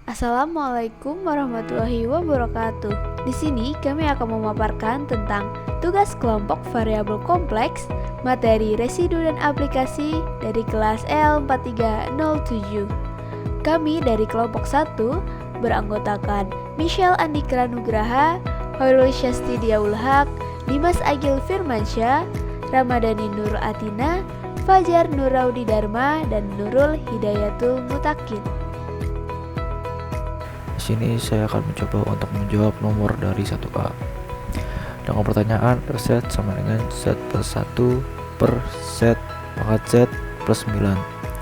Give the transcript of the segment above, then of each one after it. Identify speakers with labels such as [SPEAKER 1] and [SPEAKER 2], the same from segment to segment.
[SPEAKER 1] Assalamualaikum warahmatullahi wabarakatuh. Di sini kami akan memaparkan tentang tugas kelompok variabel kompleks, materi residu dan aplikasi dari kelas L4307. Kami dari kelompok 1 beranggotakan Michelle Andikra Nugraha, Hoirul Syasti Diaul Haq, Dimas Agil Firmansyah, Ramadhani Nurul Atina, Fajar Nuraudi Dharma, dan Nurul Hidayatul Mutakin.
[SPEAKER 2] Di sini saya akan mencoba untuk menjawab nomor dari 1A dengan pertanyaan Z sama dengan Z plus 1 per Z pangkat Z plus 9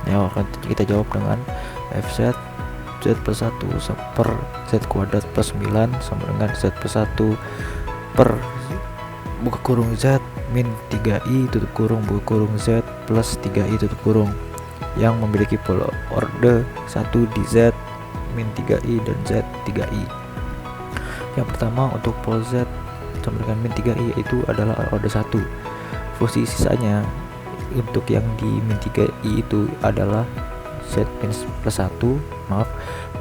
[SPEAKER 2] yang akan kita jawab dengan FZ Z plus 1 per Z kuadrat plus 9 sama dengan Z plus 1 per buka kurung Z min 3I tutup kurung buka kurung Z plus 3I tutup kurung yang memiliki pola orde 1 di Z min 3i dan Z 3i. Yang pertama untuk pol Z sama dengan min 3i yaitu adalah orde 1. Fungsi sisanya untuk yang di min 3i itu adalah Z min plus 1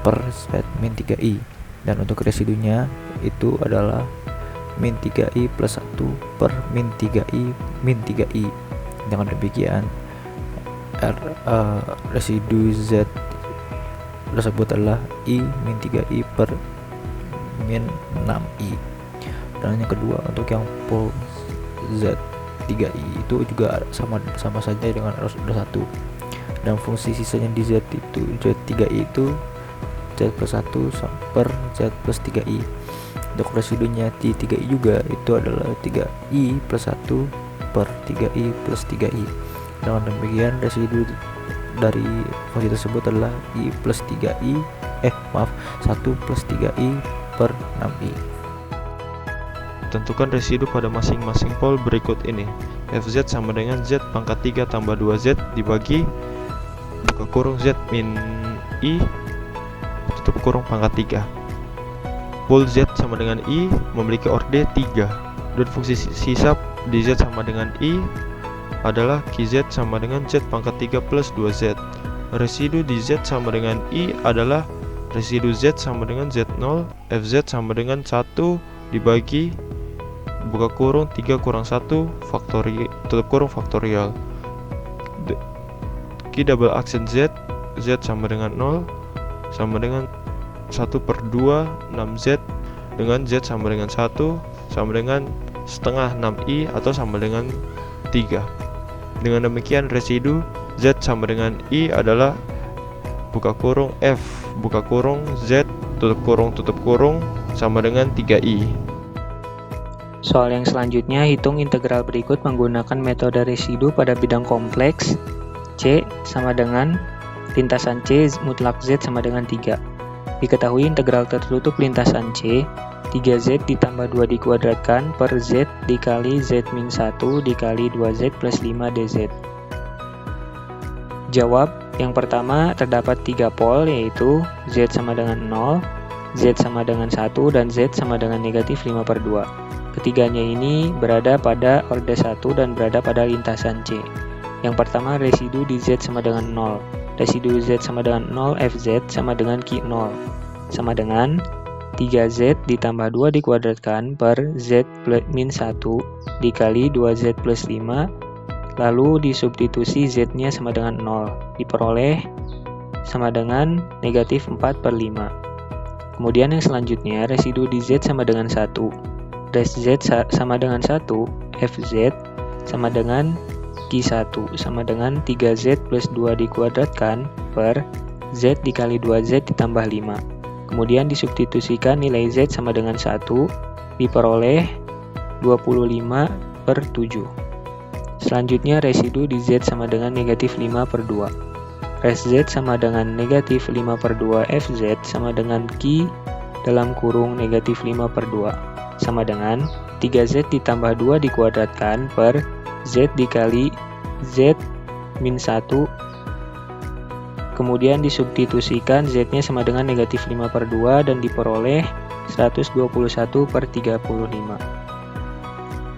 [SPEAKER 2] per Z min 3i, dan untuk residunya itu adalah min 3i plus 1 per min 3i min 3i. Dengan demikian residu Z tersebut adalah I min 3I per min 6I. Dan yang kedua untuk yang pol Z 3I itu juga sama saja dengan orde 1, dan fungsi sisanya di Z itu Z 3I itu Z plus 1 per Z plus 3I. Untuk residunya di 3I juga itu adalah 3I plus 1 per 3I plus 3I. Dengan demikian residu dari fungsi tersebut adalah I plus 3I 1 plus 3I per 6I.
[SPEAKER 3] Tentukan residu pada masing-masing pol berikut ini. Fz sama dengan Z pangkat 3 tambah 2Z dibagi buka kurung Z min I tutup kurung pangkat 3. Pol Z sama dengan I memiliki orde 3, dan fungsi sisa di Z sama dengan I adalah QZ sama dengan Z pangkat 3 plus 2Z. Residu di Z sama dengan I adalah residu Z sama dengan Z0, FZ sama dengan 1 dibagi buka kurung 3 kurang 1 faktorial tutup kurung faktorial. Q double aksen Z, Z sama dengan 0 sama dengan 1 per 2 6Z, dengan Z sama dengan 1 sama dengan setengah 6I atau sama dengan 3. Dengan demikian residu Z sama dengan I adalah buka kurung F buka kurung Z tutup kurung sama dengan 3I.
[SPEAKER 4] Soal yang selanjutnya, hitung integral berikut menggunakan metode residu pada bidang kompleks. C sama dengan lintasan C mutlak Z sama dengan 3. Diketahui integral tertutup lintasan C 3Z ditambah 2 dikuadratkan per Z dikali Z min 1 dikali 2Z plus 5 DZ. Jawab. Yang pertama, terdapat 3 pol yaitu Z sama dengan 0, Z sama dengan 1, dan Z sama dengan negatif 5 per 2. Ketiganya ini berada pada orde 1 dan berada pada lintasan C. Yang pertama, residu di Z sama dengan 0. Residu Z sama dengan 0 FZ sama dengan Q0 sama dengan 3Z ditambah 2 dikuadratkan per Z plus min 1 dikali 2Z plus 5, lalu disubstitusi Z-nya sama dengan 0, diperoleh sama dengan negatif 4 per 5. Kemudian yang selanjutnya, residu di Z sama dengan 1. Res Z sama dengan 1, FZ sama dengan Q1 sama dengan 3Z plus 2 dikuadratkan per Z dikali 2Z ditambah 5. Kemudian disubstitusikan nilai Z sama dengan 1, diperoleh 25 per 7. Selanjutnya residu di Z sama dengan negatif 5 per 2. Res Z sama dengan negatif 5 per 2 FZ sama dengan Q dalam kurung negatif 5 per 2 sama dengan 3Z ditambah 2 dikuadratkan per Z dikali Z min 1. Kemudian disubstitusikan Z-nya sama dengan negatif 5 per 2 dan diperoleh 121 per 35.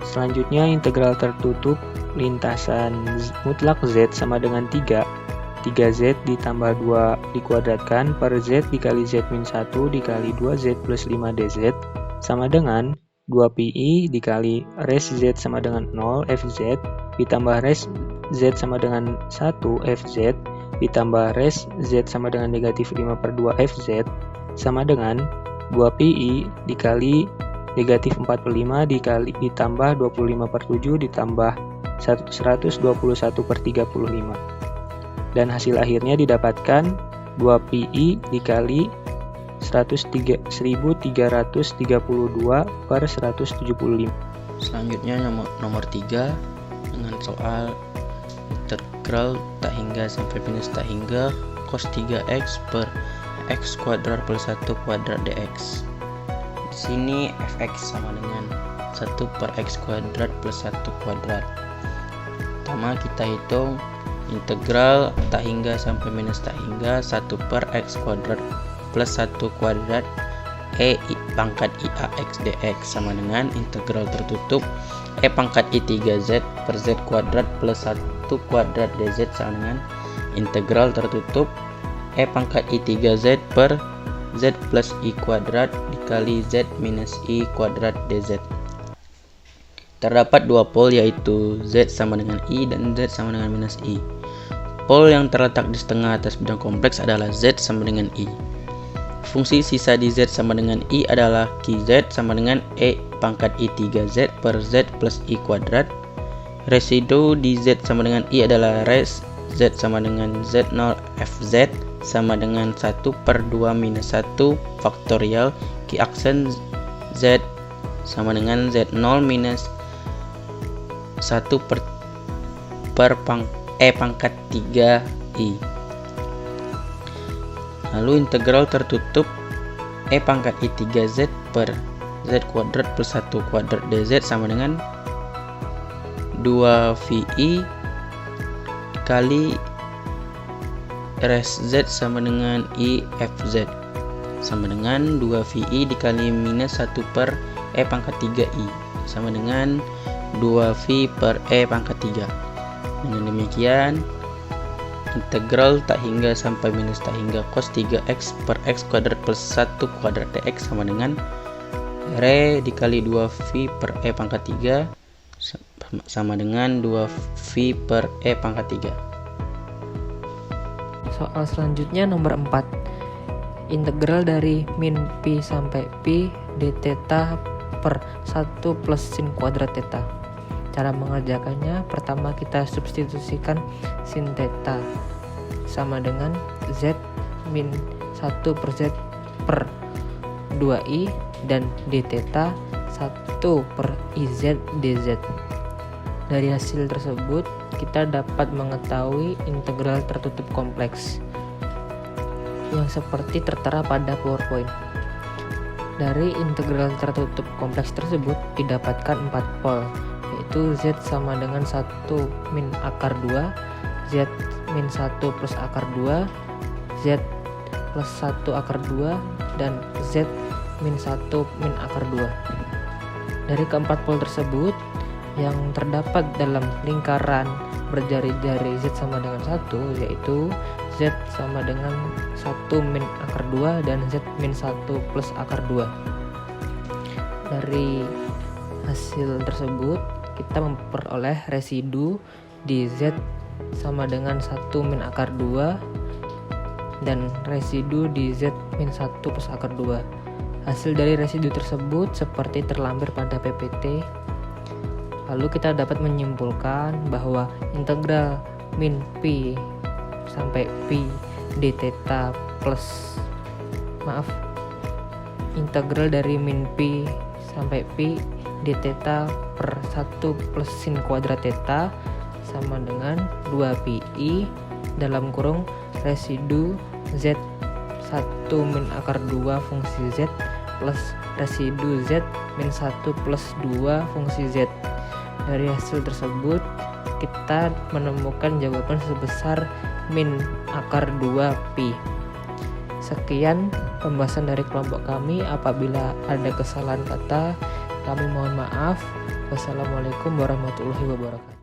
[SPEAKER 4] Selanjutnya integral tertutup lintasan mutlak Z sama dengan 3 3z ditambah 2 dikuadratkan per z dikali z min 1 dikali 2z plus 5dz sama dengan 2pi dikali res z sama dengan 0 fz ditambah res z sama dengan 1 fz ditambah res z sama dengan negatif 5/2 fz sama dengan 2pi dikali negatif 45 dikali ditambah 25/7 ditambah 121/35. Dan hasil akhirnya didapatkan 2pi dikali 1332 per 175.
[SPEAKER 5] Selanjutnya nomor 3 dengan soal integral tak hingga sampai minus tak hingga cos 3x per x kuadrat plus 1 kuadrat dx. Di sini fx sama dengan 1 per x kuadrat plus 1 kuadrat. Pertama kita hitung integral tak hingga sampai minus tak hingga 1 per x kuadrat plus 1 kuadrat e pangkat i ax dx sama dengan integral tertutup e pangkat i 3z per z kuadrat plus 1 kuadrat dz sama dengan integral tertutup e pangkat i 3z per z plus i kuadrat dikali z minus i kuadrat dz. Terdapat dua pol yaitu z sama dengan i dan z sama dengan minus i. Pol yang terletak di setengah atas bidang kompleks adalah z sama dengan i. Fungsi sisa di z sama dengan i adalah qz sama dengan e pangkat i 3z per z plus i kuadrat. Residu di z sama dengan i adalah res z sama dengan z0 fz sama dengan 1 per 2 minus 1 faktorial q aksen z sama dengan z0 minus 1 per pangkat 3i. Lalu integral tertutup e pangkat i 3z per z kuadrat plus 1 kuadrat dz sama dengan 2vi kali res z sama dengan i fz sama dengan 2vi dikali minus 1 per e pangkat 3i sama dengan 2v per e pangkat 3. Dengan demikian integral tak hingga sampai minus tak hingga cos 3x per x kuadrat plus 1 kuadrat dx sama dengan re dikali 2v per e pangkat 3 sama dengan 2v per e pangkat 3.
[SPEAKER 6] Soal selanjutnya nomor 4. Integral dari min pi sampai pi d theta per 1 plus sin kuadrat theta. Cara mengerjakannya, pertama kita substitusikan sin theta sama dengan z min 1 per z per 2i dan d theta 1 per iz dz. Dari hasil tersebut kita dapat mengetahui integral tertutup kompleks yang seperti tertera pada PowerPoint. Dari integral tertutup kompleks tersebut didapatkan 4 pol, yaitu z sama dengan 1 min akar 2, z min 1 plus akar 2, z plus 1 akar 2, dan z min 1 min akar 2. Dari keempat pol tersebut, yang terdapat dalam lingkaran berjari-jari z sama dengan 1, yaitu z sama dengan 1 min akar 2 dan z min 1 plus akar 2. Dari hasil tersebut kita memperoleh residu di z sama dengan 1 min akar 2 dan residu di z min 1 plus akar 2. Hasil dari residu tersebut seperti terlampir pada PPT. Lalu kita dapat menyimpulkan bahwa integral min pi sampai pi d theta plus integral dari min pi sampai pi d theta per 1 plus sin kuadrat theta sama dengan 2pi dalam kurung residu z 1 min akar 2 fungsi z plus residu z min 1 plus 2 fungsi z. Dari hasil tersebut kita menemukan jawaban sebesar min akar 2pi. Sekian pembahasan dari kelompok kami. Apabila ada kesalahan kata, kami mohon maaf. Wassalamualaikum warahmatullahi wabarakatuh.